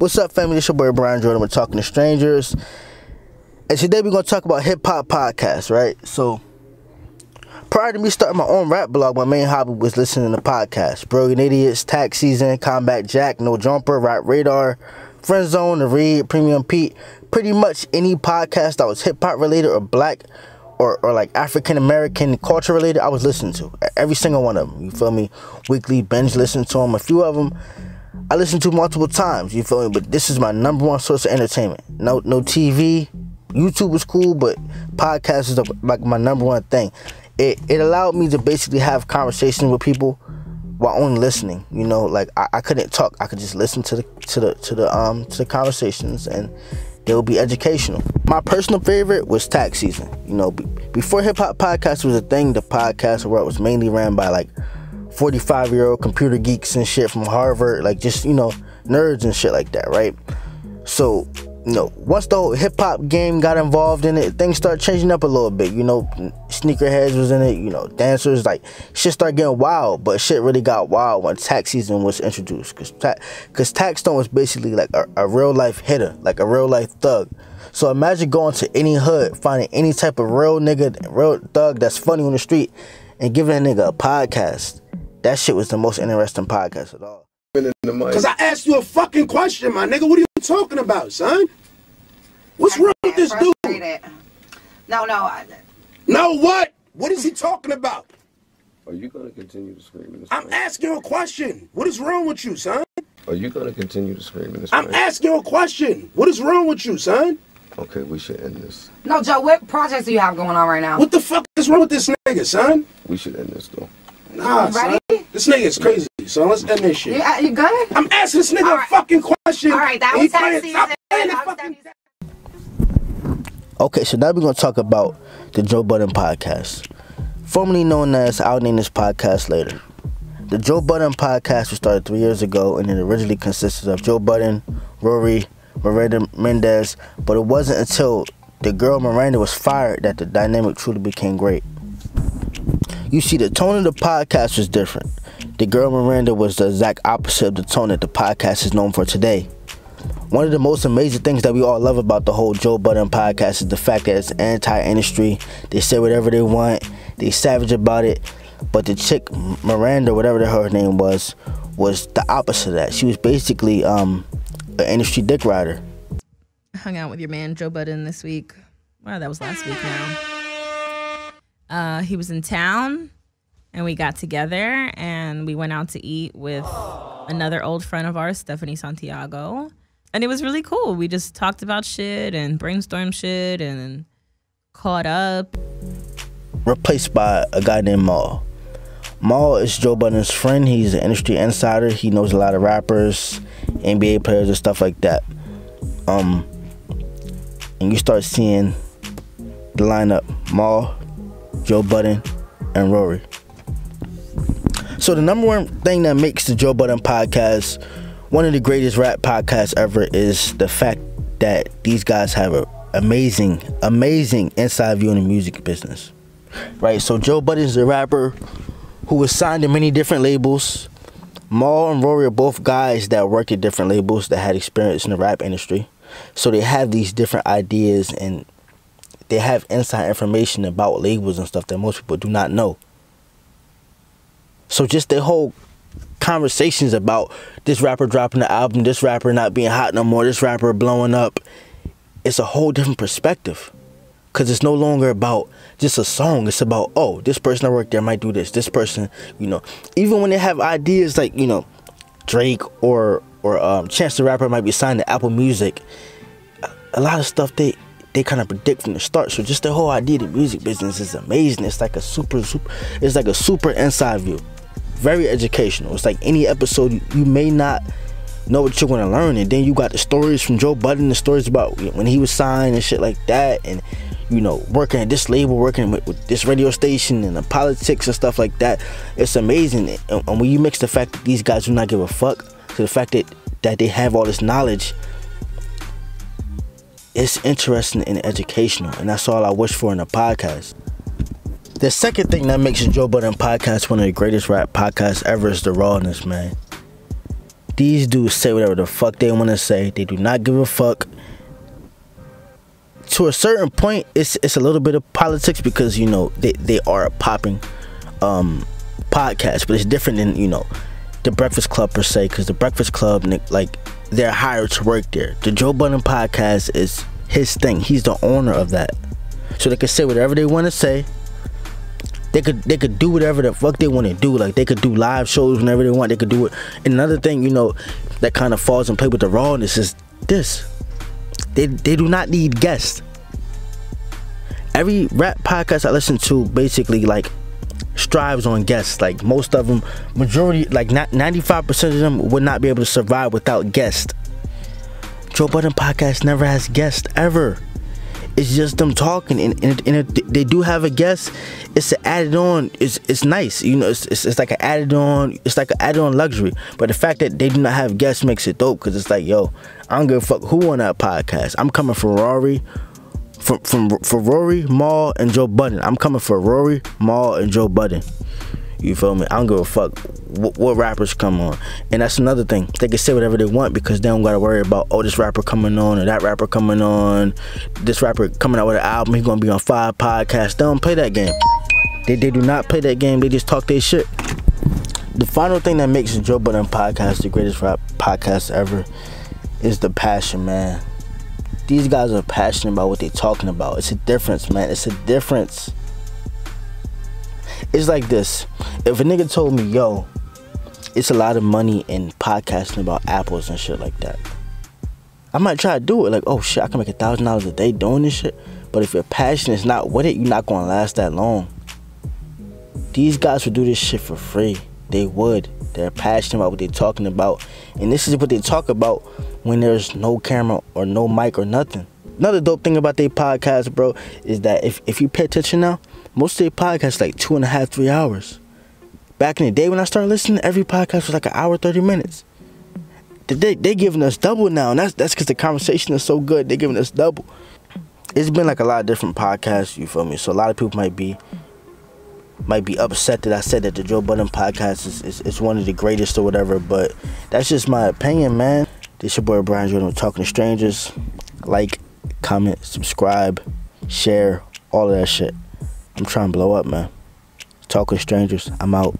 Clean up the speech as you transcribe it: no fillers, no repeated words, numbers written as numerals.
What's up, family? It's your boy Brian Jordan. We're talking to strangers, and today we're gonna talk about hip hop podcasts, right? So, prior to me starting my own rap blog, my main hobby was listening to podcasts: Brilliant Idiots, Tax Season, Combat Jack, No Jumper, Rap Radar, Friend Zone, The Read, Premium Pete. Pretty much any podcast that was hip hop related or black or like African American culture related, I was listening to every single one of them. You feel me? Weekly binge listen to them. A few of them I listened to multiple times, you feel me? But this is my number one source of entertainment. No TV. YouTube was cool, but podcasts is like my number one thing. It allowed me to basically have conversations with people while only listening. You know, like I couldn't talk. I could just listen to the conversations, and they would be educational. My personal favorite was Tax Season. You know, before hip hop podcast was a thing, the podcast world was mainly ran by like 45-year-old computer geeks and shit from Harvard, like just, you know, nerds and shit like that, right? So, you know, once the whole hip-hop game got involved in it, things started changing up a little bit. You know, sneakerheads was in it, you know, dancers, like, shit started getting wild, but shit really got wild when Tax Season was introduced, because Tax Stone was basically like a real-life hitter, like a real-life thug. So imagine going to any hood, finding any type of real nigga, real thug that's funny on the street, and giving that nigga a podcast. That shit was the most interesting podcast at all. Because I asked you a fucking question, my nigga. What are you talking about, son? What's wrong with this dude? No. No what? What is he talking about? Are you going to continue to scream in this I'm asking you a question. What is wrong with you, son? Are you going to continue to scream in this I'm asking you a question. What is wrong with you, son? Okay, we should end this. No, Joe, what projects do you have going on right now? What the fuck is wrong with this nigga, son? We should end this, though. Nah, son. This nigga is crazy, so let's end this shit. You good? I'm asking this nigga a fucking question. All right, that was Tax Season. Okay, so now we're going to talk about the Joe Budden Podcast, formerly known as I'll name this podcast later. The Joe Budden Podcast was started 3 years ago, and it originally consisted of Joe Budden, Rory, Miranda Mendez, but it wasn't until the girl Miranda was fired that the dynamic truly became great. You see, the tone of the podcast was different. The girl Miranda was the exact opposite of the tone that the podcast is known for today. One of the most amazing things that we all love about the whole Joe Budden Podcast is the fact that it's anti-industry. They say whatever they want. They savage about it. But the chick, Miranda, whatever her name was the opposite of that. She was basically an industry dick rider. I hung out with your man Joe Budden this week. Wow, that was last week now. He was in town, and we got together, and we went out to eat with another old friend of ours, Stephanie Santiago. And it was really cool. We just talked about shit and brainstormed shit and caught up. Replaced by a guy named Maul. Maul is Joe Budden's friend. He's an industry insider. He knows a lot of rappers, NBA players, and stuff like that. And you start seeing the lineup: Maul, Joe Budden, and Rory. So the number one thing that makes the Joe Budden Podcast one of the greatest rap podcasts ever is the fact that these guys have an amazing inside view in the music business. Right, so Joe Budden is a rapper who was signed to many different labels. Maul and Rory are both guys that work at different labels that had experience in the rap industry. So they have these different ideas, and they have inside information about labels and stuff that most people do not know. So just their whole conversations about this rapper dropping the album, this rapper not being hot no more, this rapper blowing up, it's a whole different perspective. Because it's no longer about just a song. It's about, oh, this person I work there might do this. This person, you know. Even when they have ideas like, you know, Drake or Chance the Rapper might be signed to Apple Music, a lot of stuff they kind of predict from the start. So just the whole idea of the music business is amazing. It's like a super inside view. Very educational. It's like any episode you may not know what you're going to learn, and then you got the stories from Joe Budden, the stories about when he was signed and shit like that, and you know, working at this label, working with this radio station, and the politics and stuff like that. It's amazing. And when you mix the fact that these guys do not give a fuck to the fact that they have all this knowledge, it's interesting and educational, and that's all I wish for in a podcast. The second thing that makes the Joe Budden Podcast one of the greatest rap podcasts ever is the rawness, man. These dudes say whatever the fuck they want to say. They do not give a fuck. To a certain point, it's a little bit of politics because, you know, they are a popping podcast, but it's different than, you know, the Breakfast Club per se, because the Breakfast Club, like, they're hired to work there. The Joe Budden Podcast is his thing. He's the owner of that, so they can say whatever they want to say. They could do whatever the fuck they want to do. Like, they could do live shows whenever they want. They could do it. And another thing, you know, that kind of falls in play with the rawness is this: they do not need guests. Every rap podcast I listen to basically, like, strives on guests. Like, most of them, majority, like 95% of them would not be able to survive without guests. Joe Budden Podcast never has guests ever. It's just them talking, and if they do have a guest, it's an added on. It's nice, you know. It's like an added on. It's like an added on luxury. But the fact that they do not have guests makes it dope, because it's like, yo, I don't give a fuck who on that podcast. I'm coming for Rory, for Rory, Mal, and Joe Budden. I'm coming for Rory, Mal, and Joe Budden. You feel me? I don't give a fuck what rappers come on. And that's another thing. They can say whatever they want because they don't gotta worry about, oh, this rapper coming on or that rapper coming on. This rapper coming out with an album, he's gonna be on 5 podcasts. They don't play that game. They do not play that game. They just talk their shit. The final thing that makes the Joe Budden Podcast the greatest rap podcast ever is the passion, man. These guys are passionate about what they're talking about. It's a difference, man. It's a difference. It's like this: if a nigga told me, yo, it's a lot of money in podcasting about apples and shit like that, I might try to do it. Like, oh shit, I can make $1,000 a day doing this shit. But if your passion is not with it, you're not gonna last that long. These guys would do this shit for free. They would. They're passionate about what they're talking about, and this is what they talk about when there's no camera or no mic or nothing. Another dope thing about their podcast, bro, is that if you pay attention now, most of their podcasts like 2.5, 3 hours. Back in the day when I started listening, every podcast was like an hour, 30 minutes. They giving us double now, and that's because the conversation is so good. They giving us double. It's been like a lot of different podcasts, you feel me? So a lot of people might be upset that I said that the Joe Budden Podcast is one of the greatest or whatever, but that's just my opinion, man. This your boy Brian Jordan, Talking to Strangers. Like, comment, subscribe, share, all of that shit. I'm trying to blow up, man. Talking to Strangers. I'm out.